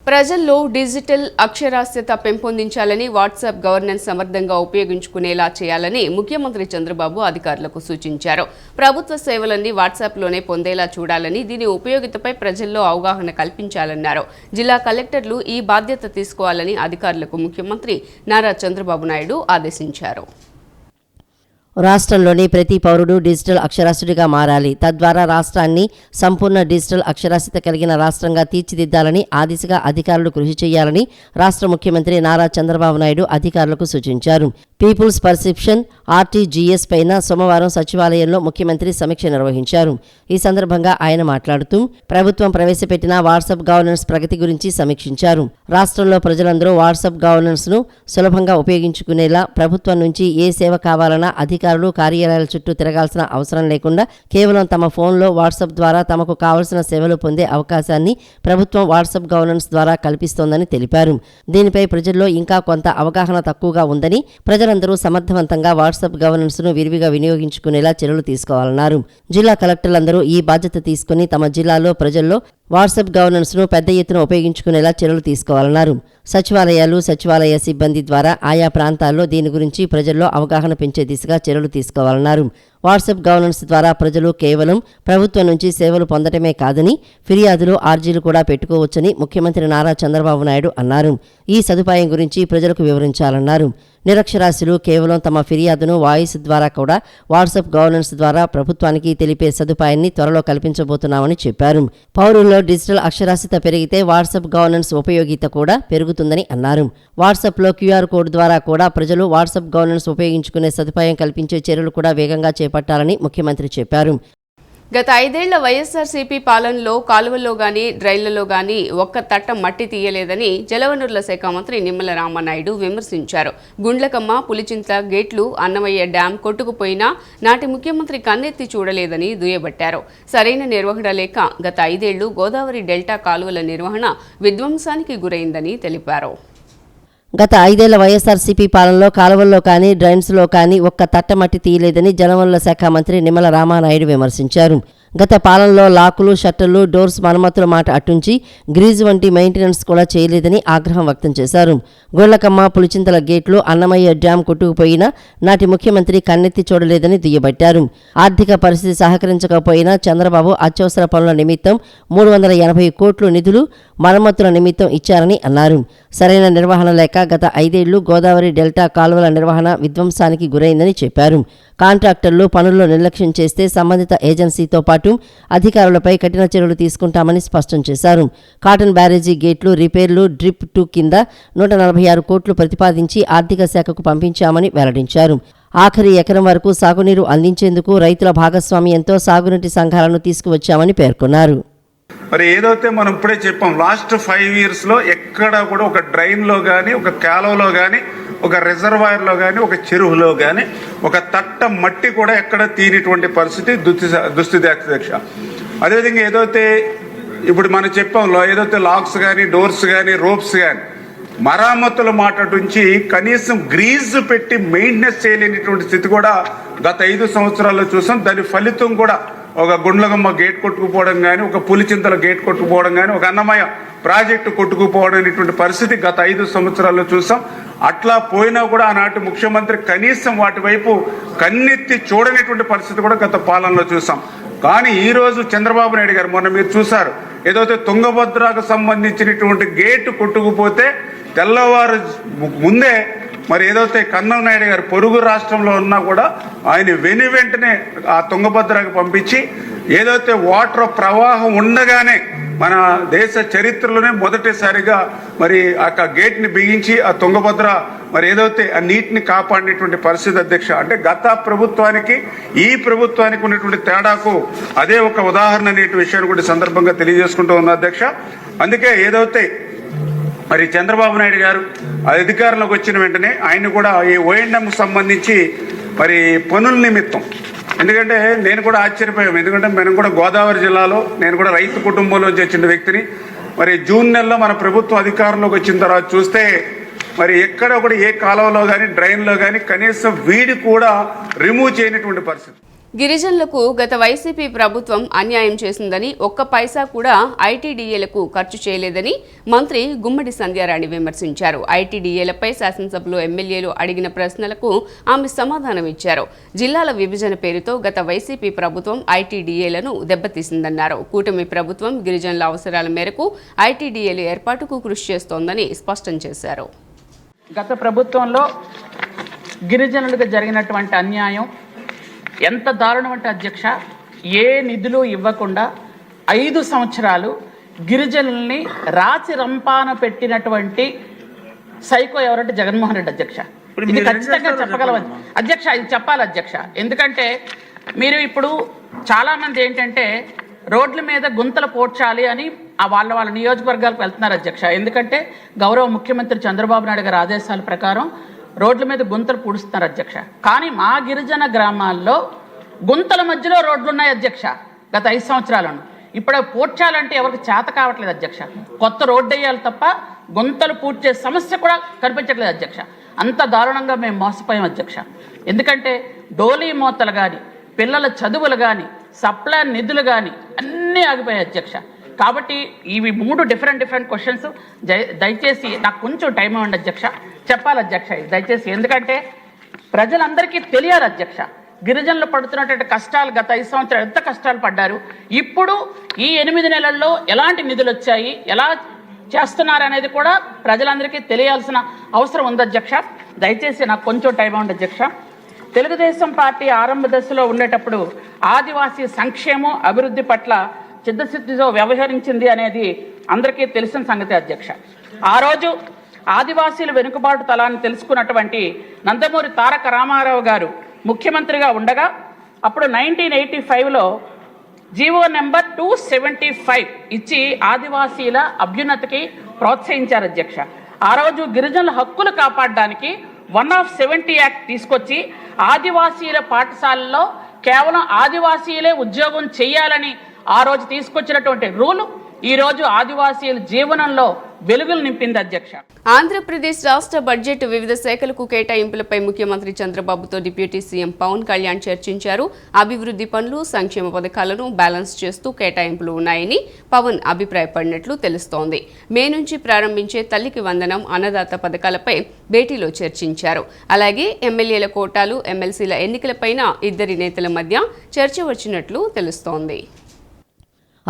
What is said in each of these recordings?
ప్రజల్లో డిజిటల్ అక్షరాస్యత పెంపొందించాలని WhatsApp governance సమర్థంగా ఉపయోగించుకునేలా చేయాలని ముఖ్యమంత్రి చంద్రబాబు అధికారులకు సూచించారు. ప్రభుత్వ సేవలన్నీ వాట్సాప్లోనే పొందేలా చూడాలని, దీని ఉపయోగితపై ప్రజల్లో అవగాహన కల్పించాలన్నారు. జిల్లా కలెక్టర్లు ఈ బాధ్యత తీసుకోవాలని అధికారులకు ముఖ్యమంత్రి నారా చంద్రబాబు నాయుడు ఆదేశించారు. రాష్ట్రంలోని ప్రతి పౌరుడు డిజిటల్ అక్షరాస్యుడిగా మారాలి. తద్వారా రాష్ట్రాన్ని సంపూర్ణ డిజిటల్ అక్షరాస్యత కలిగిన రాష్ట్రంగా తీర్చిదిద్దాలని, ఆ దిశగా అధికారులు కృషి చేయాలని రాష్ట్ర ముఖ్యమంత్రి నారా చంద్రబాబు నాయుడు అధికారులకు సూచించారు. పీపుల్స్ పర్సెప్షన్ RTGS పైన సోమవారం సచివాలయంలో ముఖ్యమంత్రి సమీక్ష నిర్వహించారు. ఈ సందర్భంగా ఆయన మాట్లాడుతూ ప్రభుత్వం ప్రవేశపెట్టిన వాట్సాప్ గవర్నెన్స్ ప్రగతి గురించి సమీక్షించారు. రాష్ట్రంలో ప్రజలందరూ వాట్సాప్ గవర్నెన్స్ ను సులభంగా ఉపయోగించుకునేలా ప్రభుత్వం నుంచి ఏ సేవ కావాలన్నా అధికారులు కార్యాలయాల చుట్టూ తిరగాల్సిన అవసరం లేకుండా కేవలం తమ ఫోన్లో వాట్సాప్ ద్వారా తమకు కావలసిన సేవలు పొందే అవకాశాన్ని ప్రభుత్వం వాట్సాప్ గవర్నెన్స్ ద్వారా కల్పిస్తోందని తెలిపారు. దీనిపై ప్రజల్లో ఇంకా కొంత అవగాహన తక్కువగా ఉందని, ప్రజలందరూ సమర్థవంతంగా వాట్సాప్ గవర్నెన్స్ ను విరివిగా వినియోగించుకునేలా చర్యలు తీసుకోవాలన్నారు. జిల్లా కలెక్టర్లందరూ ఈ బాధ్యత తీసుకుని తమ జిల్లాలో ప్రజల్లో వాట్సాప్ గవర్నెన్స్ ను పెద్ద ఎత్తున ఉపయోగించుకునేలా చర్యలు తీసుకోవాలన్నారు. సచివాలయాలు, సచివాలయ సిబ్బంది ద్వారా ఆయా ప్రాంతాల్లో దీని గురించి ప్రజల్లో అవగాహన పెంచే దిశగా చర్యలు తీసుకోవాలన్నారు. వాట్సాప్ గవర్నెన్స్ ద్వారా ప్రజలు కేవలం ప్రభుత్వం నుంచి సేవలు పొందటమే కాదని, ఫిర్యాదులు, ఆర్జీలు కూడా పెట్టుకోవచ్చని ముఖ్యమంత్రి నారా చంద్రబాబు నాయుడు అన్నారు. ఈ సదుపాయం గురించి ప్రజలకు వివరించాలన్నారు. నిరక్షరాస్యులు కేవలం తమ ఫిర్యాదును వాయిస్ ద్వారా కూడా వాట్సాప్ గవర్నెన్స్ ద్వారా ప్రభుత్వానికి తెలిపే సదుపాయాన్ని త్వరలో కల్పించబోతున్నామని చెప్పారు. పౌరుల్లో డిజిటల్ అక్షరాస్యత పెరిగితే వాట్సాప్ గవర్నెన్స్ ఉపయోగిత కూడా పెరుగుతుందని అన్నారు. వాట్సాప్లో QR కోడ్ ద్వారా కూడా ప్రజలు వాట్సాప్ గవర్నెన్స్ ఉపయోగించుకునే సదుపాయం కల్పించే చర్యలు కూడా వేగంగా చేపట్టాలని ముఖ్యమంత్రి చెప్పారు. గత 5 ఏళ్ల వైఎస్ఆర్సీపీ పాలనలో కాలువల్లో గానీ, డ్రైన్లలో గానీ ఒక్క తట్ట మట్టి తీయలేదని జలవనరుల శాఖ మంత్రి నిమ్మల రామానాయుడు విమర్శించారు. గుండ్లకమ్మ, పులిచింత గేట్లు, అన్నమయ్య డ్యాం కొట్టుకుపోయినా నాటి ముఖ్యమంత్రి కన్నెత్తి చూడలేదని దుయ్యబట్టారు. సరైన నిర్వహణ లేక గత 5 ఏళ్లు గోదావరి డెల్టా కాలువల నిర్వహణ విధ్వంసానికి గురైందని తెలిపారు. గత 5 ఏళ్ల వైఎస్ఆర్సీపీ పాలనలో కాలువల్లో కానీ, డ్రైన్స్లో కానీ ఒక్క తట్టమట్టి తీయలేదని జలవనరుల శాఖ మంత్రి నిమ్మల రామానాయుడు విమర్శించారు. గత పాలనలో లాకులు, షట్టర్లు, డోర్స్ మరమ్మతుల మాట అట్టుంచి గ్రీజు వంటి మెయింటెనెన్స్ కూడా చేయలేదని ఆగ్రహం వ్యక్తం చేశారు. గొల్లకమ్మ, పులిచింతల గేట్లు, అన్నమయ్య డ్యాం కొట్టుకుపోయినా నాటి ముఖ్యమంత్రి కన్నెత్తి చూడలేదని దుయ్యబట్టారు. ఆర్థిక పరిస్థితి సహకరించకపోయినా చంద్రబాబు అత్యవసర పనుల నిమిత్తం 380 కోట్లు నిధులు మరమ్మతుల నిమిత్తం ఇచ్చారని అన్నారు. సరైన నిర్వహణ లేక గత 5 ఏళ్లు గోదావరి డెల్టా కాలువల నిర్వహణ విధ్వంసానికి గురైందని చెప్పారు. కాంట్రాక్టర్లు పనుల్లో నిర్లక్ష్యం చేస్తే సంబంధిత ఏజెన్సీతో పాటు అధికారులపై కఠిన చర్యలు తీసుకుంటామని స్పష్టం చేశారు. కాటన్ బ్యారేజీ గేట్లు రిపేర్లు డ్రిప్ 2 కింద 146 కోట్లు ప్రతిపాదించి ఆర్థిక శాఖకు పంపించామని వెల్లడించారు. ఆఖరి ఎకరం వరకు సాగునీరు అందించేందుకు రైతుల భాగస్వామ్యంతో సాగునీటి సంఘాలను తీసుకువచ్చామని పేర్కొన్నారు. మరి ఏదైతే మనం ఇప్పుడే చెప్పాం, లాస్ట్ 5 yearsలో ఎక్కడ కూడా ఒక డ్రైన్లో కానీ, ఒక కాలువలో కానీ, ఒక రిజర్వాయర్లో కానీ, ఒక చెరువులో కానీ ఒక తట్ట మట్టి కూడా ఎక్కడ తీనిటువంటి పరిస్థితి దుస్థితి అధ్యక్ష. అదేవిధంగా ఏదైతే ఇప్పుడు మనం చెప్పాం, ఏదైతే లాక్స్ కానీ, డోర్స్ కానీ, రోప్స్ కానీ మరామతుల మాట నుంచి కనీసం గ్రీజ్ పెట్టి మెయింటెనెన్స్ చేయలేనిటువంటి స్థితి కూడా గత 5 సంవత్సరాల్లో చూసాం. దాని ఫలితం కూడా ఒక గుండ్లగమ్మ గేట్ కొట్టుకుపోవడం కానీ, ఒక పులిచింతల గేట్ కొట్టుకుపోవడం కానీ, ఒక అన్నమయ్య ప్రాజెక్టు కొట్టుకుపోవడం అనేటువంటి పరిస్థితి గత 5 సంవత్సరాల్లో చూసాం. అట్లా పోయినా కూడా ఆనాటి ముఖ్యమంత్రి కనీసం వాటి వైపు కన్నెత్తి చూడనేటువంటి పరిస్థితి కూడా గత పాలనలో చూసాం. కానీ ఈరోజు చంద్రబాబు నాయుడు గారు మొన్న మీరు చూశారు, ఏదైతే తుంగభద్రకు సంబంధించినటువంటి గేటు కొట్టుకుపోతే తెల్లవారు ముందే మరి ఏదైతే కన్నం నాయుడు గారు పొరుగు రాష్ట్రంలో ఉన్నా కూడా ఆయన వెంటనే ఆ తుంగభద్రకు పంపించి ఏదైతే వాటర్ ప్రవాహం ఉండగానే మన దేశ చరిత్రలోనే మొదటిసారిగా మరి ఆ గేట్ని బిగించి ఆ తుంగభద్ర మరి ఏదైతే ఆ నీటిని కాపాడినటువంటి పరిస్థితి అధ్యక్ష. అంటే గత ప్రభుత్వానికి ఈ ప్రభుత్వానికి ఉన్నటువంటి తేడాకు అదే ఒక ఉదాహరణ అనే విషయాన్ని కూడా సందర్భంగా తెలియజేసుకుంటూ ఉన్న అధ్యక్ష. అందుకే ఏదైతే మరి చంద్రబాబు నాయుడు గారు అధికారంలోకి వచ్చిన వెంటనే ఆయన కూడా ఈ O&M సంబంధించి మరి పనుల నిమిత్తం, ఎందుకంటే నేను కూడా ఆశ్చర్యపోయాం, ఎందుకంటే మనం కూడా గోదావరి జిల్లాలో నేను కూడా రైతు కుటుంబంలోంచి వచ్చిన వ్యక్తిని. మరి జూన్ నెలలో మన ప్రభుత్వం అధికారంలోకి వచ్చిన తర్వాత చూస్తే మరి ఎక్కడ కూడా ఏ కాలువలో కానీ, డ్రైన్లో కానీ కనీసం వీడి కూడా రిమూవ్ చేయనటువంటి పరిస్థితి. గిరిజనులకు గత వైసీపీ ప్రభుత్వం అన్యాయం చేసిందని ఒక్క పైసా కూడా ఐటీడీఏలకు ఖర్చు చేయలేదని మంత్రి గుమ్మడి సంధ్యారాణి విమర్శించారు. ఐటీడీఏలపై శాసనసభలో ఎమ్మెల్యేలు అడిగిన ప్రశ్నలకు ఆమె సమాధానం ఇచ్చారు. జిల్లాల విభజన పేరుతో గత వైసీపీ ప్రభుత్వం ఐటీడీఏలను దెబ్బతీసిందన్నారు. కూటమి ప్రభుత్వం గిరిజనుల అవసరాల మేరకు ఐటీడీఏల ఏర్పాటుకు కృషి చేస్తోందని స్పష్టం చేశారు. గత ప్రభుత్వంలో గిరిజనులకు జరిగినటువంటి అన్యాయం ఎంత దారుణం అంటే అధ్యక్ష, ఏ నిధులు ఇవ్వకుండా 5 సంవత్సరాలు గిరిజనుల్ని రాచి రంపాన పెట్టినటువంటి సైకో ఎవరంటే జగన్మోహన్ రెడ్డి అధ్యక్ష. ఇది ఖచ్చితంగా చెప్పగలం అధ్యక్ష, ఇది చెప్పాలి అధ్యక్ష. ఎందుకంటే మీరు ఇప్పుడు చాలామంది ఏంటంటే రోడ్ల మీద గుంతలు పోడ్చాలి అని వాళ్ళ నియోజకవర్గాలకు వెళ్తున్నారు అధ్యక్ష. ఎందుకంటే గౌరవ ముఖ్యమంత్రి చంద్రబాబు నాయుడు గారి ఆదేశాల ప్రకారం రోడ్ల మీద గుంతలు పూడుస్తున్నారు అధ్యక్ష. కానీ మా గిరిజన గ్రామాల్లో గుంతల మధ్యలో రోడ్లు ఉన్నాయి అధ్యక్ష. గత 5 సంవత్సరాలను ఇప్పుడు పూడ్చాలంటే ఎవరికి చేత కావట్లేదు అధ్యక్ష. కొత్త రోడ్డు వేయాలి తప్ప గుంతలు పూడ్చే సమస్య కూడా కనిపించట్లేదు అధ్యక్ష. అంత దారుణంగా మేము మోసపోయాం అధ్యక్ష. ఎందుకంటే డోలీ మోతలు కానీ, పిల్లల చదువులు కానీ, సప్లై నిధులు కానీ అన్నీ ఆగిపోయాయి అధ్యక్ష. కాబట్టి ఇవి 3 డిఫరెంట్ క్వశ్చన్స్. దయచేసి నాకు కొంచెం టైం ఇవ్వండి అధ్యక్ష, చెప్పాలి అధ్యక్ష దయచేసి. ఎందుకంటే ప్రజలందరికీ తెలియాలి అధ్యక్ష గిరిజనులు పడుతున్నటువంటి కష్టాలు. గత 5 సంవత్సరాలు ఎంత కష్టాలు పడ్డారు, ఇప్పుడు ఈ 8 నెలల్లో ఎలాంటి నిధులు వచ్చాయి, ఎలా చేస్తున్నారు అనేది కూడా ప్రజలందరికీ తెలియాల్సిన అవసరం ఉంది అధ్యక్ష. దయచేసి నాకు కొంచెం టైం ఇవ్వండి అధ్యక్ష. తెలుగుదేశం పార్టీ ఆరంభ దశలో ఉండేటప్పుడు ఆదివాసీ సంక్షేమం అభివృద్ధి పట్ల చిత్తశుద్ధితో వ్యవహరించింది అనేది అందరికీ తెలిసిన సంగతి అధ్యక్ష. ఆ రోజు ఆదివాసీల వెనుకబాటు తలాన్ని తెలుసుకున్నటువంటి నందమూరి తారక రామారావు గారు ముఖ్యమంత్రిగా ఉండగా అప్పుడు 1985లో జీవో నెంబర్ 275 ఇచ్చి ఆదివాసీల అభ్యున్నతికి ప్రోత్సహించారు అధ్యక్ష. ఆ రోజు గిరిజనుల హక్కులు కాపాడడానికి 170 యాక్ట్ తీసుకొచ్చి ఆదివాసీల పాఠశాలలో కేవలం ఆదివాసీలే ఉద్యోగం చేయాలని ఆ రోజు తీసుకొచ్చినటువంటి రూలు ఈ రోజు ఆదివాసీల జీవనంలో వెలుగులు నింపింది అధ్యక్ష. ఆంధ్రప్రదేశ్ రాష్ట్ర బడ్జెట్ వివిధ శాఖలకు కేటాయింపులపై ముఖ్యమంత్రి చంద్రబాబుతో డిప్యూటీ సీఎం పవన్ కళ్యాణ్ చర్చించారు. అభివృద్ధి పనులు, సంక్షేమ పథకాలను బ్యాలెన్స్ చేస్తూ కేటాయింపులు ఉన్నాయని పవన్ అభిప్రాయపడినట్లు తెలుస్తోంది. మే నుంచి ప్రారంభించే తల్లికి వందనం, అన్నదాత పథకాలపై భేటీలో చర్చించారు. అలాగే ఎమ్మెల్యేల కోటాలు, ఎమ్మెల్సీల ఎన్నికలపైన ఇద్దరి నేతల మధ్య చర్చ వచ్చినట్లు తెలుస్తోంది.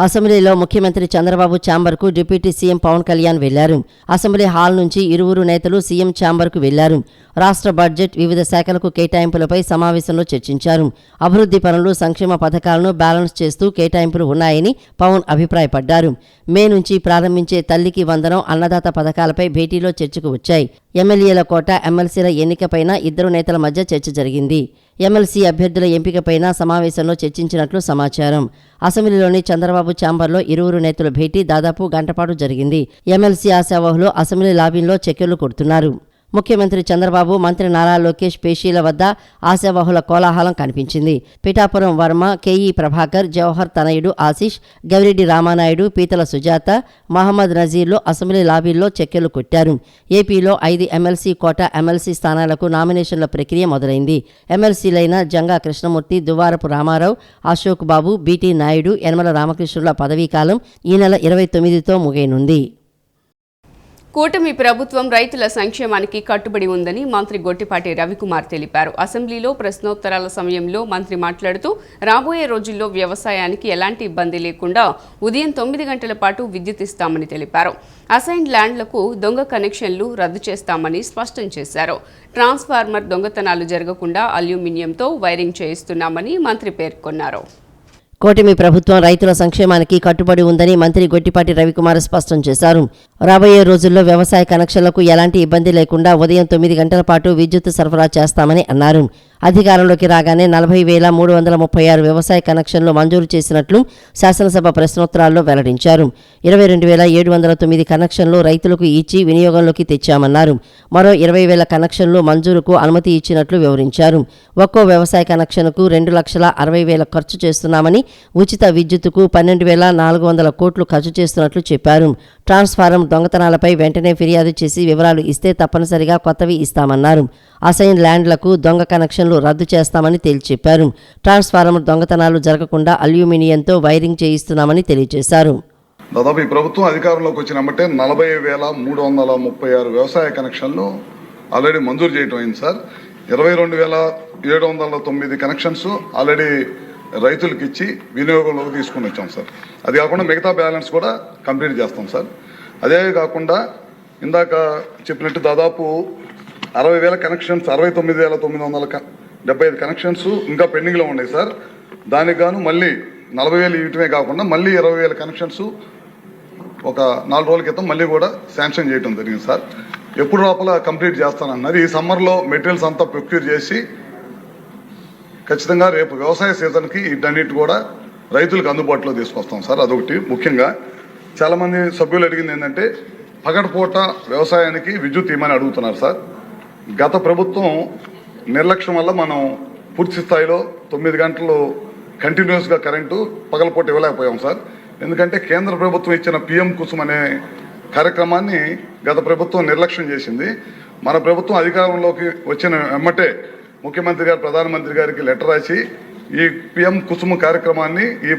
అసెంబ్లీలో ముఖ్యమంత్రి చంద్రబాబు ఛాంబర్కు డిప్యూటీ సీఎం పవన్ కళ్యాణ్ వెళ్లారు. అసెంబ్లీ హాల్ నుంచి ఇరువురు నేతలు సీఎం ఛాంబర్కు వెళ్లారు. రాష్ట్ర బడ్జెట్ వివిధ శాఖలకు కేటాయింపులపై సమావేశంలో చర్చించారు. అభివృద్ధి పనులు, సంక్షేమ పథకాలను బ్యాలెన్స్ చేస్తూ కేటాయింపులు ఉన్నాయని పవన్ అభిప్రాయపడ్డారు. మే నుంచి ప్రారంభించే తల్లికి వందనం, అన్నదాత పథకాలపై భేటీలో చర్చకు వచ్చాయి. ఎమ్మెల్యేల కోట, ఎమ్మెల్సీల ఎన్నికపైన ఇద్దరు నేతల మధ్య చర్చ జరిగింది. ఎమ్మెల్సీ అభ్యర్థుల ఎంపికపైన సమావేశంలో చర్చించినట్లు సమాచారం. అసెంబ్లీలోని చంద్రబాబు ఛాంబర్లో ఇరువురు నేతల భేటీ దాదాపు గంటపాటు జరిగింది. ఎమ్మెల్సీ ఆశావహులు అసెంబ్లీ లాబీలో చక్కెర్లు కొడుతున్నారు. ముఖ్యమంత్రి చంద్రబాబు, మంత్రి నారా లోకేష్ పేషీల వద్ద ఆశావహుల కోలాహలం కనిపించింది. పిఠాపురం వర్మ, కేఈ ప్రభాకర్, జవహర్ తనయుడు ఆశీష్, గవిరెడ్డి రామానాయుడు, పీతల సుజాత, మహమ్మద్ నజీర్లు అసెంబ్లీ లాబీల్లో చక్కెర్లు కొట్టారు. ఏపీలో 5 ఎమ్మెల్సీ కోట, ఎమ్మెల్సీ స్థానాలకు నామినేషన్ల ప్రక్రియ మొదలైంది. ఎమ్మెల్సీలైన జంగా కృష్ణమూర్తి, దువ్వారపు రామారావు, అశోక్ బాబు, బీటీ నాయుడు, యనమల రామకృష్ణుల పదవీకాలం ఈ నెల 29తో ముగియనుంది. కూటమి ప్రభుత్వం రైతుల సంక్షేమానికి కట్టుబడి ఉందని మంత్రి గొట్టిపాటి రవికుమార్ తెలిపారు. అసెంబ్లీలో ప్రశ్నోత్తరాల సమయంలో మంత్రి మాట్లాడుతూ రాబోయే రోజుల్లో వ్యవసాయానికి ఎలాంటి ఇబ్బంది లేకుండా ఉదయం 9 గంటల పాటు విద్యుత్ ఇస్తామని తెలిపారు. అసైన్డ్ ల్యాండ్లకు దొంగ కనెక్షన్లు రద్దు చేస్తామని స్పష్టం చేశారు. ట్రాన్స్ఫార్మర్ దొంగతనాలు జరగకుండా అల్యూమినియంతో వైరింగ్ చేయిస్తున్నామని మంత్రి పేర్కొన్నారు. కూటమి ప్రభుత్వం రైతుల సంక్షేమానికి కట్టుబడి ఉందని మంత్రి గొట్టిపాటి రవికుమార్ స్పష్టం చేశారు. రాబోయే రోజుల్లో వ్యవసాయ కనెక్షన్లకు ఎలాంటి ఇబ్బంది లేకుండా ఉదయం 9 గంటల పాటు విద్యుత్ సరఫరా చేస్తామని అన్నారు. అధికారంలోకి రాగానే 40,336 వ్యవసాయ కనెక్షన్లు మంజూరు చేసినట్లు శాసనసభ ప్రశ్నోత్తరాల్లో వెల్లడించారు. 22,709 కనెక్షన్లు రైతులకు ఇచ్చి వినియోగంలోకి తెచ్చామన్నారు. మరో 20,000 కనెక్షన్లు మంజూరుకు అనుమతి ఇచ్చినట్లు వివరించారు. ఒక్కో వ్యవసాయ కనెక్షన్కు 2,60,000 ఖర్చు చేస్తున్నామని, ఉచిత విద్యుత్తుకు 12,400 కోట్లు ఖర్చు చేస్తున్నట్లు చెప్పారు. ట్రాన్స్ఫారం దొంగతనాలపై వెంటనే ఫిర్యాదు చేసి వివరాలు ఇస్తే తప్పనిసరిగా కొత్తవి ఇస్తామన్నారు. అసైన్ ల్యాండ్లకు దొంగ కనెక్షన్లు రద్దు చేస్తామని తేల్చెప్పారు. ట్రాన్స్ఫారం దొంగతనాలు జరగకుండా అల్యూమినియంతో వైరింగ్ చేయిస్తున్నామని తెలియజేశారు. దాదాపు ఈ ప్రభుత్వం అధికారంలోకి వచ్చినట్టే 40,336 వ్యవసాయ కనెక్షన్లు ఆల్రెడీ మంజూరు చేయటం అయింది సార్. 22,709 కనెక్షన్స్ ఆల్రెడీ రైతులకు ఇచ్చి వినియోగంలోకి తీసుకుని వచ్చాం సార్. అది కాకుండా మిగతా బ్యాలెన్స్ కూడా కంప్లీట్ చేస్తాం సార్. అదే కాకుండా ఇందాక చెప్పినట్టు దాదాపు 60,000 కనెక్షన్స్, 69,975 కనెక్షన్స్ ఇంకా పెండింగ్లో ఉన్నాయి సార్. దానికి గాను మళ్ళీ 40,000 ఇవ్వటమే కాకుండా మళ్ళీ 20,000 కనెక్షన్స్ ఒక 4 రోజుల క్రితం మళ్ళీ కూడా శాంక్షన్ చేయడం జరిగింది సార్. ఎప్పుడు లోపల కంప్లీట్ చేస్తానన్నారు. ఈ సమ్మర్లో మెటీరియల్స్ అంతా ప్రొక్యూర్ చేసి ఖచ్చితంగా రేపు వ్యవసాయ సీజన్కి వీటన్నిటి కూడా రైతులకు అందుబాటులో తీసుకొస్తాం సార్. అదొకటి. ముఖ్యంగా చాలామంది సభ్యులు అడిగింది ఏంటంటే పగటిపూట వ్యవసాయానికి విద్యుత్ ఇవ్వమని అడుగుతున్నారు సార్. గత ప్రభుత్వం నిర్లక్ష్యం వల్ల మనం పూర్తి స్థాయిలో 9 గంటలు కంటిన్యూస్గా కరెంటు పగలపూట ఇవ్వలేకపోయాం సార్. ఎందుకంటే కేంద్ర ప్రభుత్వం ఇచ్చిన పిఎం కుసుమ్ అనే కార్యక్రమాన్ని గత ప్రభుత్వం నిర్లక్ష్యం చేసింది. మన ప్రభుత్వం అధికారంలోకి వచ్చిన వెమ్మటే ముఖ్యమంత్రి గారు ప్రధానమంత్రి గారికి లెటర్ రాసి ఈ పిఎం కుసుమ్ కార్యక్రమాన్ని ఈ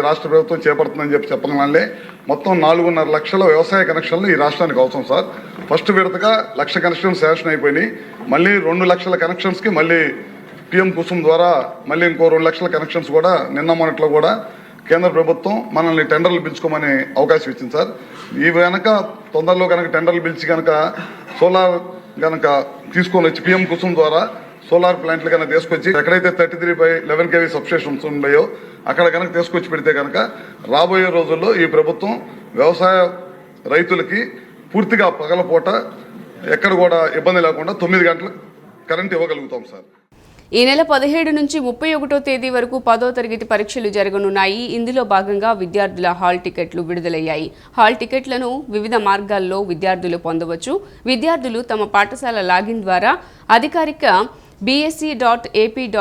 రాష్ట్ర ప్రభుత్వం చేపడుతుందని చెప్పడం వల్లే మొత్తం 4.5 లక్షల వ్యవసాయ కనెక్షన్లు ఈ రాష్ట్రానికి అవసరం సార్. ఫస్ట్ విడతగా 1,00,000 కనెక్షన్స్ శాంక్షన్ అయిపోయినాయి. మళ్ళీ 2 లక్షల కనెక్షన్స్కి మళ్ళీ పిఎం కుసుమ్ ద్వారా మళ్ళీ ఇంకో 2 లక్షల కనెక్షన్స్ కూడా నిన్న మొన్నట్లో కూడా కేంద్ర ప్రభుత్వం మనల్ని టెండర్లు పిలుచుకోమని అవకాశం ఇచ్చింది సార్. ఇవి కనుక తొందరలో కనుక టెండర్లు పిలిచి కనుక సోలార్ కనుక తీసుకొని వచ్చి పిఎం కుసుమ్ ద్వారా సోలార్ ప్లాంట్లు కనుక తీసుకొచ్చి ఎక్కడైతే 33/11 kV సబ్స్టేషన్స్ ఉన్నాయో అక్కడ కనుక తీసుకొచ్చి పెడితే కనుక రాబోయే రోజుల్లో ఈ ప్రభుత్వం వ్యవసాయ రైతులకి పూర్తిగా పగలపూట ఎక్కడ కూడా ఇబ్బంది లేకుండా 9 గంటలు కరెంట్ ఇవ్వగలుగుతాం సార్. ఈ నెల 17 నుంచి 31వ తేదీ వరకు 10వ తరగతి పరీక్షలు జరగనున్నాయి. ఇందులో భాగంగా విద్యార్థుల హాల్ టికెట్లు విడుదలయ్యాయి. హాల్ టికెట్లను వివిధ మార్గాల్లో విద్యార్థులు పొందవచ్చు. విద్యార్థులు తమ పాఠశాల లాగిన్ ద్వారా అధికారిక bsc.ap.gov.in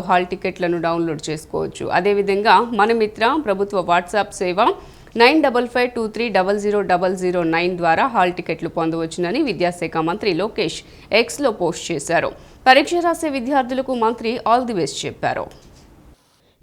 హాల్ టికెట్లను డౌన్లోడ్ చేసుకోవచ్చు. అదేవిధంగా మనమిత్ర ప్రభుత్వ వాట్సాప్ సేవ 9552300009 ద్వారా హాల్ టికెట్లు పొందవచ్చునని విద్యాశాఖ మంత్రి లోకేష్ ఎక్స్లో పోస్ట్ చేశారు. పరీక్ష రాసే విద్యార్థులకు మంత్రి ఆల్ ది బెస్ట్ చెప్పారు.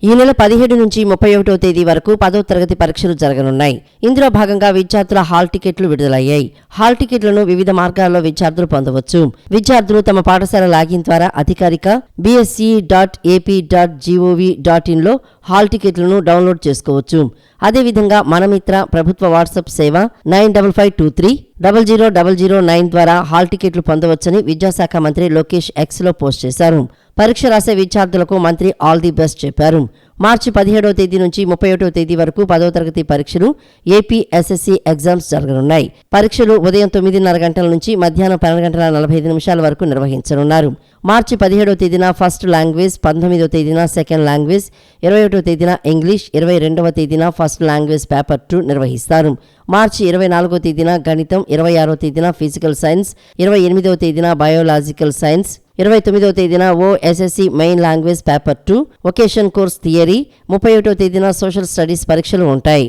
ఈ నెల 17 నుంచి 31వ తేదీ వరకు 10వ తరగతి పరీక్షలు జరగనున్నాయి. ఇందులో భాగంగా విద్యార్థుల హాల్ టికెట్లు విడుదలయ్యాయి. హాల్ టికెట్లను వివిధ మార్గాల్లో విద్యార్థులు పొందవచ్చు. విద్యార్థులు తమ పాఠశాల లాగిన్ ద్వారా అధికారిక bsc.ap.gov.in హాల్ టికెట్లను డౌన్లోడ్ చేసుకోవచ్చు. అదేవిధంగా మనమిత్ర ప్రభుత్వ వాట్సాప్ సేవ 9552300009 ద్వారా హాల్ టికెట్లు పొందవచ్చని విద్యాశాఖ మంత్రి లోకేష్ ఎక్స్లో పోస్ట్ చేశారు. పరీక్ష రాసే విద్యార్థులకు మంత్రి ఆల్ ది బెస్ట్ చెప్పారు. మార్చి 17వ తేదీ నుంచి 31వ తేదీ వరకు 10వ తరగతి పరీక్షలు ఏపీ ఎస్ఎస్సి ఎగ్జామ్స్ జరగనున్నాయి. పరీక్షలు ఉదయం 9:30 గంటల నుంచి మధ్యాహ్నం 12:45 వరకు నిర్వహించనున్నారు. మార్చి 17వ తేదీన ఫస్ట్ లాంగ్వేజ్, 19వ తేదీన సెకండ్ లాంగ్వేజ్, 21వ తేదీన ఇంగ్లీష్, 22వ తేదీన ఫస్ట్ లాంగ్వేజ్ పేపర్ 2 నిర్వహిస్తారు. మార్చి 24వ తేదీన గణితం, 26వ తేదీన ఫిజికల్ సైన్స్, 28వ తేదీన బయోలాజికల్ సైన్స్, 29వ తేదీన OSSC main language paper 2 vocation course theory, 31వ తేదీన సోషల్ స్టడీస్ పరీక్షలు ఉంటాయి.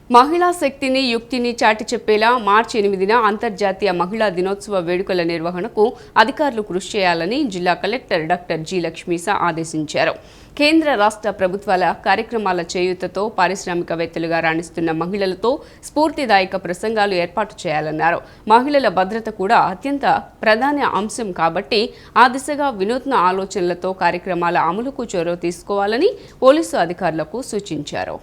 మహిళా శక్తిని యుక్తిని చాటి చెప్పేలా మార్చి 8న అంతర్జాతీయ మహిళా దినోత్సవ వేడుకల నిర్వహణకు అధికారులు కృషి చేయాలని జిల్లా కలెక్టర్ డాక్టర్ జి లక్ష్మీసా ఆదేశించారు. కేంద్ర రాష్ట్ర ప్రభుత్వాల కార్యక్రమాల చేయూతతో పారిశ్రామికవేత్తలుగా రాణిస్తున్న మహిళలతో స్ఫూర్తిదాయక ప్రసంగాలు ఏర్పాటు చేయాలన్నారు. మహిళల భద్రత కూడా అత్యంత ప్రధాన అంశం కాబట్టి ఆ దిశగా వినూత్న ఆలోచనలతో కార్యక్రమాల అమలుకు చొరవ తీసుకోవాలని పోలీసు అధికారులకు సూచించారు.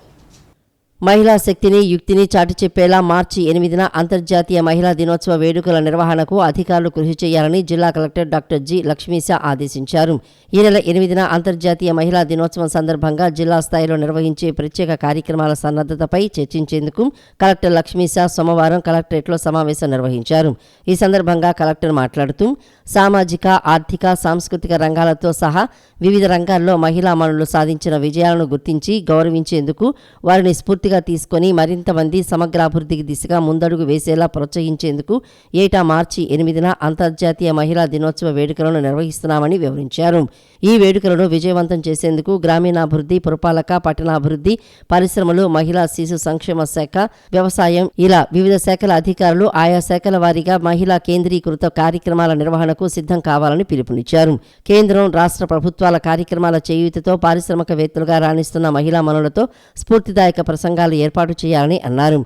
మహిళా శక్తిని యుక్తిని చాటి చెప్పేలా మార్చి 8న అంతర్జాతీయ మహిళా దినోత్సవ వేడుకల నిర్వహణకు అధికారులు కృషి చేయాలని జిల్లా కలెక్టర్ డాక్టర్ జి లక్ష్మీసా ఆదేశించారు. ఈ నెల 8న అంతర్జాతీయ మహిళా దినోత్సవం సందర్భంగా జిల్లా స్థాయిలో నిర్వహించే ప్రత్యేక కార్యక్రమాల సన్నద్ధతపై చర్చించేందుకు కలెక్టర్ లక్ష్మీసా సోమవారం కలెక్టరేట్లో సమావేశం నిర్వహించారు. ఈ సందర్భంగా కలెక్టర్ మాట్లాడుతూ సామాజిక, ఆర్థిక, సాంస్కృతిక రంగాలతో సహా వివిధ రంగాల్లో మహిళా మనులు సాధించిన విజయాలను గుర్తించి గౌరవించేందుకు వారిని స్ఫూర్తి స్ఫూర్తిగా తీసుకొని మరింత మంది సమగ్రాభివృద్ధికి దిశగా ముందడుగు వేసేలా ప్రోత్సహించేందుకు ఏటా మార్చి 8న అంతర్జాతీయ మహిళా దినోత్సవ వేడుకలను నిర్వహిస్తున్నామని వివరించారు. ఈ వేడుకలను విజయవంతం చేసేందుకు గ్రామీణాభివృద్ధి, పురపాలక, పట్టణాభివృద్ధి, పరిశ్రమలు, మహిళా శిశు సంక్షేమ శాఖ, వ్యవసాయం ఇలా వివిధ శాఖల అధికారులు ఆయా శాఖల వారీగా మహిళా కేంద్రీకృత కార్యక్రమాల నిర్వహణకు సిద్ధం కావాలని పిలుపునిచ్చారు. కేంద్రం, రాష్ట్ర ప్రభుత్వాల కార్యక్రమాల చేయూతతో పారిశ్రామికవేత్తలుగా రాణిస్తున్న మహిళా మనులతో స్ఫూర్తిదాయక ప్రసంగాలు ఏర్పాటు చేయాలని అన్నారు.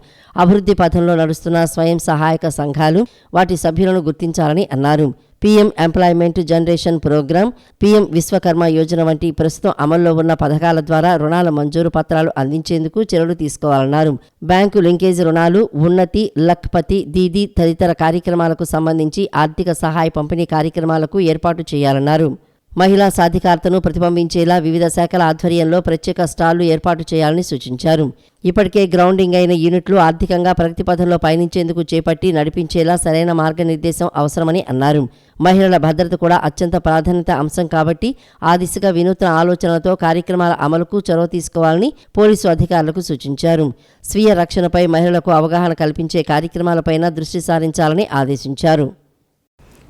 అభివృద్ధి పథంలో నడుస్తున్న స్వయం సహాయక సంఘాలు, వాటి సభ్యులను గుర్తించాలని అన్నారు. PM employment generation programme, PM Vishwakarma Yojana వంటి ప్రస్తుతం అమల్లో ఉన్న పథకాల ద్వారా రుణాల మంజూరు పత్రాలు అందించేందుకు చర్యలు తీసుకోవాలన్నారు. బ్యాంకు లింకేజ్ రుణాలు, ఉన్నతి, లఖ్పతి, దీదీ తదితర కార్యక్రమాలకు సంబంధించి ఆర్థిక సహాయ పంపిణీ కార్యక్రమాలకు ఏర్పాటు చేయాలన్నారు. మహిళా సాధికారతను ప్రతిబింబించేలా వివిధ శాఖల ఆధ్వర్యంలో ప్రత్యేక స్టాళ్లు ఏర్పాటు చేయాలని సూచించారు. ఇప్పటికే గ్రౌండింగ్ అయిన యూనిట్లు ఆర్థికంగా ప్రగతి పథంలో పయనించేందుకు చేపట్టి నడిపించేలా సరైన మార్గనిర్దేశం అవసరమని అన్నారు. మహిళల భద్రత కూడా అత్యంత ప్రాధాన్యత అంశం కాబట్టి ఆ దిశగా వినూత్న ఆలోచనలతో కార్యక్రమాల అమలుకు చొరవ తీసుకోవాలని పోలీసు అధికారులకు సూచించారు. స్వీయ రక్షణపై మహిళలకు అవగాహన కల్పించే కార్యక్రమాలపైన దృష్టి సారించాలని ఆదేశించారు.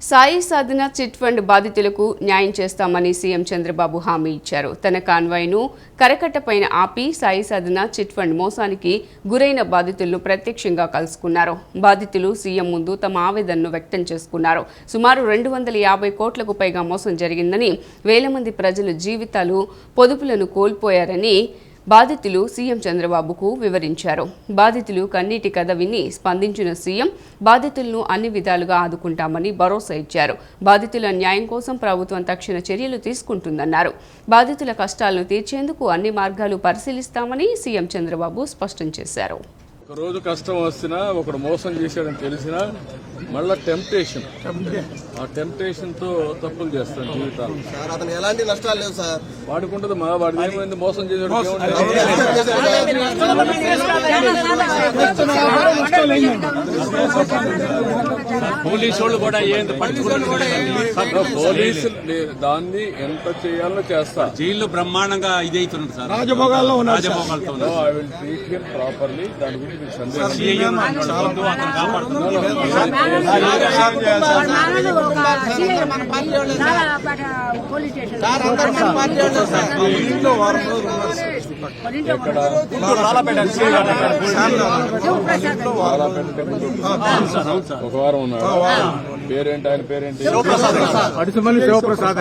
సాయి సాధన చిట్ ఫండ్ బాధితులకు న్యాయం చేస్తామని సీఎం చంద్రబాబు హామీ ఇచ్చారు. తన కాన్వాయ్ను కరకట్టపైన ఆపి సాయి సాధన చిట్ ఫండ్ మోసానికి గురైన బాధితులను ప్రత్యక్షంగా కలుసుకున్నారు. బాధితులు సీఎం ముందు తమ ఆవేదనను వ్యక్తం చేసుకున్నారు. సుమారు 250 కోట్లకు పైగా మోసం జరిగిందని, వేల మంది ప్రజలు జీవితాలు, పొదుపులను కోల్పోయారని బాధితులు సీఎం చంద్రబాబుకు వివరించారు. బాధితులు కన్నీటి కథ విని స్పందించిన సీఎం బాధితులను అన్ని విధాలుగా ఆదుకుంటామని భరోసా ఇచ్చారు. బాధితుల న్యాయం కోసం ప్రభుత్వం తక్షణ చర్యలు తీసుకుంటుందన్నారు. బాధితుల కష్టాలను తీర్చేందుకు అన్ని మార్గాలు పరిశీలిస్తామని సీఎం చంద్రబాబు స్పష్టం చేశారు. ఒక రోజు కష్టం వస్తున్నా, ఒకడు మోసం చేశాడని తెలిసినా మళ్ళా టెంప్టేషన్, ఆ టెంప్టేషన్ తో తప్పులు చేస్తాను జీవితాలు. అతను ఎలాంటి నష్టాలు లేవు సార్. వాడుకుంటుంది మా వాడి ఏమైంది, మోసం చేసాడు. పోలీసు వాళ్ళు కూడా పోలీసు దాన్ని ఎంత చేయాలో చేస్తా. జైల్లో బ్రహ్మాండంగా ఇదైతున్నారు సార్, రాజభోగాల్లో I will treat him properly. దాని గురించి ఒక వారం ఉన్నాడు. పేరేంటి ఆయన? పేరేంటి? అడుసుమల్లి శివప్రసాద్.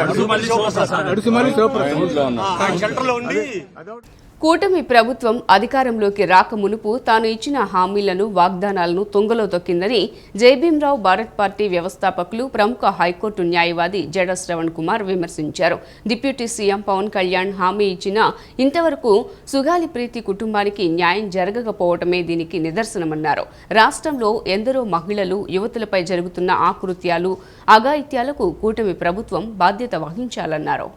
కూటమి ప్రభుత్వం అధికారంలోకి రాక మునుపు తాను ఇచ్చిన హామీలను, వాగ్దానాలను తుంగలో తొక్కిందని జయభీంరావు భారత్ పార్టీ వ్యవస్థాపకులు, ప్రముఖ హైకోర్టు న్యాయవాది జడ శ్రవణ్ కుమార్ విమర్శించారు. డిప్యూటీ సీఎం పవన్ కళ్యాణ్ హామీ ఇచ్చినా ఇంతవరకు సుగాలి ప్రీతి కుటుంబానికి న్యాయం జరగకపోవటమే దీనికి నిదర్శనమన్నారు. రాష్ట్రంలో ఎందరో మహిళలు, యువతులపై జరుగుతున్న ఆకృత్యాలు, అఘాయిత్యాలకు కూటమి ప్రభుత్వం బాధ్యత వహించాలన్నారు.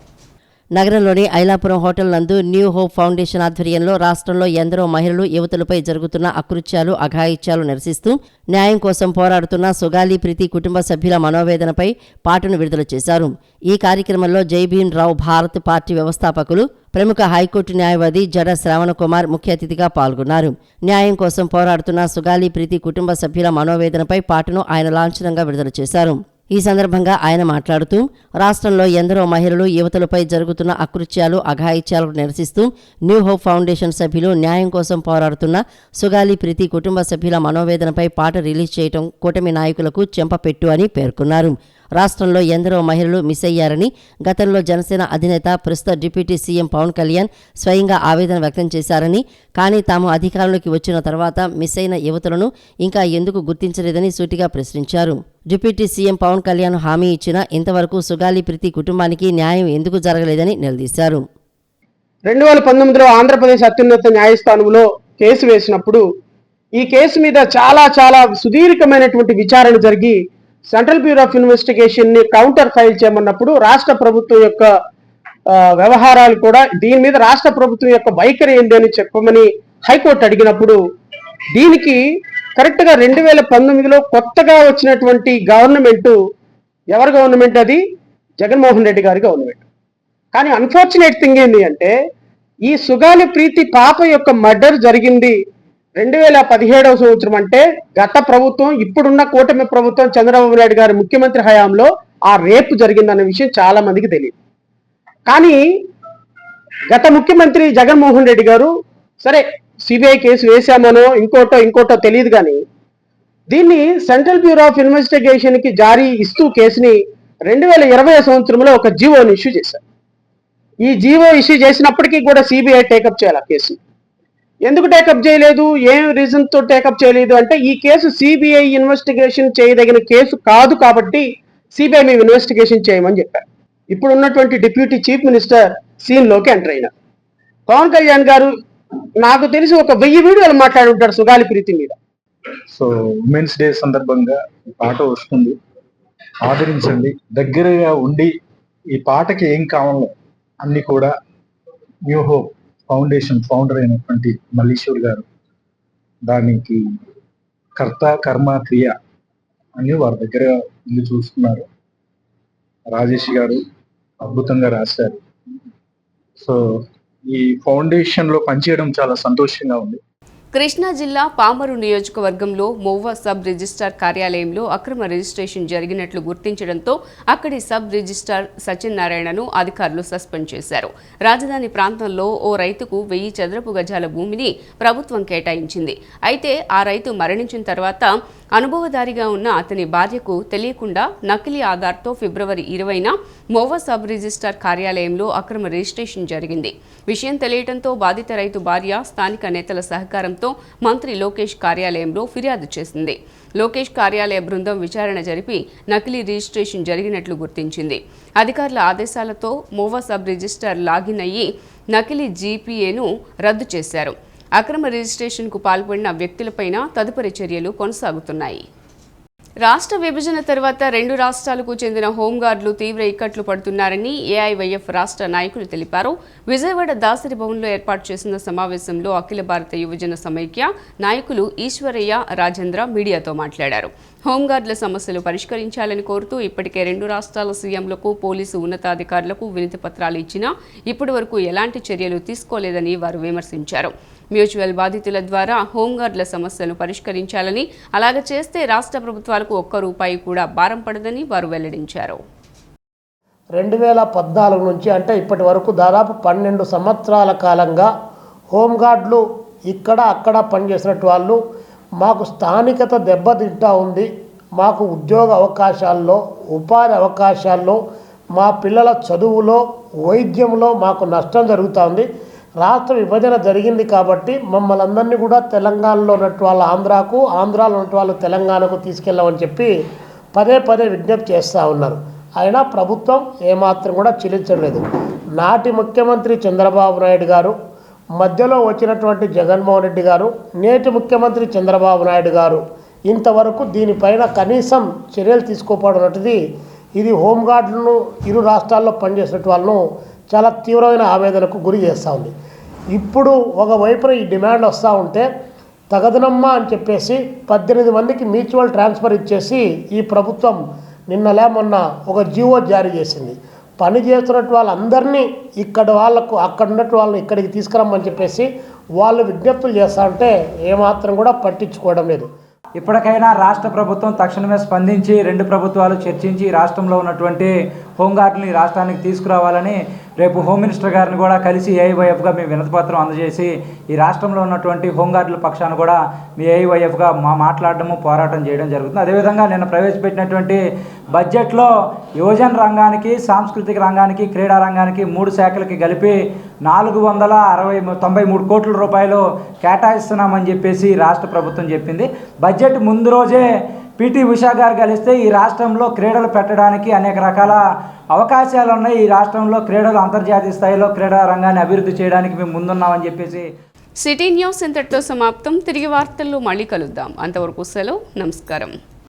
నగరంలోని ఐలాపురం హోటల్ నందు న్యూ హోప్ ఫౌండేషన్ ఆధ్వర్యంలో రాష్ట్రంలో ఎందరో మహిళలు, యువతులపై జరుగుతున్న అకృత్యాలు, అఘాయిత్యాలు నిరసిస్తూ న్యాయం కోసం పోరాడుతున్న సుగాలి ప్రీతి కుటుంబ సభ్యుల మనోవేదనపై పాటను విడుదల చేశారు. ఈ కార్యక్రమంలో జయభీంరావు భారత్ పార్టీ వ్యవస్థాపకులు, ప్రముఖ హైకోర్టు న్యాయవాది జడ శ్రవణ్ కుమార్ ముఖ్య అతిథిగా పాల్గొన్నారు. న్యాయం కోసం పోరాడుతున్న సుగాలి ప్రీతి కుటుంబ సభ్యుల మనోవేదనపై పాటను ఆయన లాంఛనంగా విడుదల చేశారు. ఈ సందర్భంగా ఆయన మాట్లాడుతూ రాష్ట్రంలో ఎందరో మహిళలు, యువతులపై జరుగుతున్న అకృత్యాలు, అఘాయిత్యాలకు నిరసిస్తూ న్యూ హోప్ ఫౌండేషన్ సభ్యులు న్యాయం కోసం పోరాడుతున్న సుగాలి ప్రీతి కుటుంబ సభ్యుల మనోవేదనపై పాట రిలీజ్ చేయడం కూటమి నాయకులకు చెంపపెట్టు అని పేర్కొన్నారు. రాష్ట్రంలో ఎందరో మహిళలు మిస్ అయ్యారని, గతంలో జనసేన అధినేత, ప్రస్తుత డిప్యూటీ సీఎం పవన్ కళ్యాణ్ స్వయంగా ఆవేదన వ్యక్తం చేశారని, కానీ తాము అధికారంలోకి వచ్చిన తర్వాత మిస్ అయిన యువతులను ఇంకా ఎందుకు గుర్తించలేదని సూటిగా ప్రశ్నించారు. డిప్యూటీ సీఎం పవన్ కళ్యాణ్ హామీ ఇచ్చినా ఇంతవరకు సుగాలి ప్రీతి కుటుంబానికి న్యాయం ఎందుకు జరగలేదని నిలదీశారు. 2019లో ఆంధ్రప్రదేశ్ అత్యున్నత న్యాయస్థానంలో కేసు వేసినప్పుడు ఈ కేసు మీద చాలా సుదీర్ఘమైనటువంటి విచారణ జరిగి సెంట్రల్ బ్యూరో ఆఫ్ ఇన్వెస్టిగేషన్ ని కౌంటర్ ఫైల్ చేయమన్నప్పుడు రాష్ట్ర ప్రభుత్వం యొక్క వ్యవహారాలు కూడా దీని మీద రాష్ట్ర ప్రభుత్వం యొక్క వైఖరి ఏంటి అని చెప్పమని హైకోర్టు అడిగినప్పుడు దీనికి కరెక్ట్ గా 2019లో కొత్తగా వచ్చినటువంటి గవర్నమెంట్, ఎవరి గవర్నమెంట్ అది? జగన్మోహన్ రెడ్డి గారి గవర్నమెంట్. కానీ అన్ఫార్చునేట్ థింగ్ ఏంటి అంటే ఈ సుగాలి ప్రీతి పాప యొక్క మర్డర్ జరిగింది 2017వ సంవత్సరం. అంటే గత ప్రభుత్వం, ఇప్పుడున్న కూటమి ప్రభుత్వం, చంద్రబాబు నాయుడు గారి ముఖ్యమంత్రి హయాంలో ఆ రేపు జరిగిందన్న విషయం చాలా మందికి తెలియదు. కానీ గత ముఖ్యమంత్రి జగన్మోహన్ రెడ్డి గారు సరే సిబిఐ కేసు వేశామనో ఇంకోటో తెలియదు, కానీ దీన్ని సెంట్రల్ బ్యూరో ఆఫ్ ఇన్వెస్టిగేషన్ కి జారీ ఇస్తూ కేసుని 2020 సంవత్సరంలో ఒక జీవోని ఇష్యూ చేశారు. ఈ జీవో ఇష్యూ చేసినప్పటికీ కూడా సిబిఐ టేకప్ చేయాలి ఆ కేసు. ఎందుకు టేకప్ చేయలేదు, ఏం రీజన్ తో టేకప్ చేయలేదు అంటే ఈ కేసు సిబిఐ ఇన్వెస్టిగేషన్ చేయదగిన కేసు కాదు కాబట్టి సిబిఐ మేము ఇన్వెస్టిగేషన్ చేయమని చెప్పారు. ఇప్పుడు ఉన్నటువంటి డిప్యూటీ చీఫ్ మినిస్టర్ సీన్ లోకి ఎంటర్ అయినారు. పవన్ కళ్యాణ్ గారు నాకు తెలిసి ఒక 1000 వీడియోలు మాట్లాడి ఉంటారు సుగాలి ప్రీతి మీద. సో ఉమెన్స్ డే సందర్భంగా ఈ పాట వస్తుంది, ఆదరించండి. దగ్గరగా ఉండి ఈ పాటకి ఏం కావాలో అన్ని కూడా న్యూ హోప్ ఫౌండేషన్ ఫౌండర్ అయినటువంటి మల్లీశ్వర్ గారు దానికి కర్త కర్మ క్రియ అని వారి దగ్గర ఇల్లు చూస్తున్నారు. రాజేష్ గారు అద్భుతంగా రాశారు. సో ఈ ఫౌండేషన్ లో పనిచేయడం చాలా సంతోషంగా ఉంది. కృష్ణా జిల్లా పామరు నియోజకవర్గంలో మోవా సబ్ రిజిస్ట్రార్ కార్యాలయంలో అక్రమ రిజిస్ట్రేషన్ జరిగినట్లు గుర్తించడంతో అక్కడి సబ్ రిజిస్ట్రార్ సత్యనారాయణను అధికారులు సస్పెండ్ చేశారు. రాజధాని ప్రాంతంలో ఓ రైతుకు 1000 చదరపు గజాల భూమిని ప్రభుత్వం కేటాయించింది. అయితే ఆ రైతు మరణించిన తర్వాత అనుభవదారిగా ఉన్న అతని భార్యకు తెలియకుండా నకిలీ ఆధార్తో ఫిబ్రవరి 20న మోవా సబ్ రిజిస్ట్రార్ కార్యాలయంలో అక్రమ రిజిస్ట్రేషన్ జరిగింది. విషయం తెలియడంతో బాధిత రైతు భార్య స్థానిక నేతల సహకారంతో మంత్రి లోకేష్ కార్యాలయంలో ఫిర్యాదు చేసింది. లోకేష్ కార్యాలయ బృందం విచారణ జరిపి నకిలీ రిజిస్ట్రేషన్ జరిగినట్లు గుర్తించింది. అధికారుల ఆదేశాలతో మోవా సబ్ రిజిస్ట్రార్ లాగిన్ అయ్యి నకిలీ జీపీఏను రద్దు చేశారు. అక్రమ రిజిస్ట్రేషన్కు పాల్పడిన వ్యక్తులపైన తదుపరి చర్యలు కొనసాగుతున్నాయి. రాష్ట్ర విభజన తర్వాత 2 రాష్ట్రాలకు చెందిన హోంగార్డులు తీవ్ర ఇక్కట్లు పడుతున్నారని ఏఐవైఎఫ్ రాష్ట్ర నాయకులు తెలిపారు. విజయవాడ దాసరి భవన్లో ఏర్పాటు చేసిన సమావేశంలో అఖిల భారత యువజన సమైక్య నాయకులు ఈశ్వరయ్య, రాజేంద్ర మీడియాతో మాట్లాడారు. హోంగార్డుల సమస్యలు పరిష్కరించాలని కోరుతూ ఇప్పటికే 2 రాష్ట్రాల సీఎంలకు, పోలీసు ఉన్నతాధికారులకు వినతి పత్రాలు ఇచ్చినా ఇప్పటి వరకు ఎలాంటి చర్యలు తీసుకోలేదని వారు విమర్శించారు. మ్యూచువల్ బాధితుల ద్వారా హోంగార్డుల సమస్యలను పరిష్కరించాలని, అలాగ చేస్తే రాష్ట్ర ప్రభుత్వాలకు ₹1 కూడా భారం పడదని వారు వెల్లడించారు. 2014 నుంచి అంటే ఇప్పటి వరకు దాదాపు 12 సంవత్సరాల కాలంగా హోంగార్డులు ఇక్కడ అక్కడ పనిచేసినట్టు వాళ్ళు మాకు స్థానికత దెబ్బతింటా ఉంది, మాకు ఉద్యోగ అవకాశాల్లో, ఉపాధి అవకాశాల్లో, మా పిల్లల చదువులో, వైద్యంలో మాకు నష్టం జరుగుతూ ఉంది. రాష్ట్ర విభజన జరిగింది కాబట్టి మమ్మల్ని అందరినీ కూడా తెలంగాణలో ఉన్నట్టు వాళ్ళు ఆంధ్రాకు, ఆంధ్రాలో ఉన్నట్టు వాళ్ళు తెలంగాణకు తీసుకెళ్ళమని చెప్పి పదే విజ్ఞప్తి చేస్తూ ఉన్నారు. అయినా ప్రభుత్వం ఏమాత్రం కూడా చెల్లించలేదు. నాటి ముఖ్యమంత్రి చంద్రబాబు నాయుడు గారు, మధ్యలో వచ్చినటువంటి జగన్మోహన్ రెడ్డి గారు, నేటి ముఖ్యమంత్రి చంద్రబాబు నాయుడు గారు ఇంతవరకు దీనిపైన కనీసం చర్యలు తీసుకోకపోవడం ఇది హోంగార్డులను ఇరు రాష్ట్రాల్లో పనిచేసినట్టు వాళ్ళను చాలా తీవ్రమైన ఆవేదనకు గురి చేస్తూ ఉంది. ఇప్పుడు ఒకవైపున ఈ డిమాండ్ వస్తూ ఉంటే తగదనమ్మా అని చెప్పేసి 18 మందికి మ్యూచువల్ ట్రాన్స్ఫర్ ఇచ్చేసి ఈ ప్రభుత్వం నిన్నలే మొన్న ఒక జీవో జారీ చేసింది. పని చేస్తున్నట్టు వాళ్ళందరినీ ఇక్కడ వాళ్ళకు అక్కడ ఉన్నట్టు వాళ్ళని ఇక్కడికి తీసుకురమ్మని చెప్పేసి వాళ్ళు విజ్ఞప్తులు చేస్తూ ఉంటే ఏమాత్రం కూడా పట్టించుకోవడం లేదు. ఇప్పటికైనా రాష్ట్ర ప్రభుత్వం తక్షణమే స్పందించి 2 ప్రభుత్వాలు చర్చించి రాష్ట్రంలో ఉన్నటువంటి హోంగార్డుని రాష్ట్రానికి తీసుకురావాలని రేపు హోమ్ మినిస్టర్ గారిని కూడా కలిసి ఏఐవైఎఫ్గా మీ వినతిపత్రం అందజేసి ఈ రాష్ట్రంలో ఉన్నటువంటి హోంగార్డుల పక్షాన కూడా మీ ఏఐవైఎఫ్గా మాట్లాడడము, పోరాటం చేయడం జరుగుతుంది. అదేవిధంగా నిన్న ప్రవేశపెట్టినటువంటి బడ్జెట్లో యువజన రంగానికి, సాంస్కృతిక రంగానికి, క్రీడా రంగానికి 3 శాఖలకి కలిపి 493 కోట్ల రూపాయలు కేటాయిస్తున్నామని చెప్పేసి రాష్ట్ర ప్రభుత్వం చెప్పింది. బడ్జెట్ ముందు రోజే పిటి ఉషా గారు కలిస్తే ఈ రాష్ట్రంలో క్రీడలు పెట్టడానికి అనేక రకాల అవకాశాలు ఉన్నాయి, ఈ రాష్ట్రంలో క్రీడలు అంతర్జాతీయ స్థాయిలో క్రీడా రంగాన్ని అభివృద్ధి చేయడానికి మేము ముందున్నామని చెప్పేసి. సిటీ న్యూస్ ఇంతటితో సమాప్తం. తిరిగి వార్తల్లో మళ్ళీ కలుద్దాం. అంతవరకు సెలవు. నమస్కారం.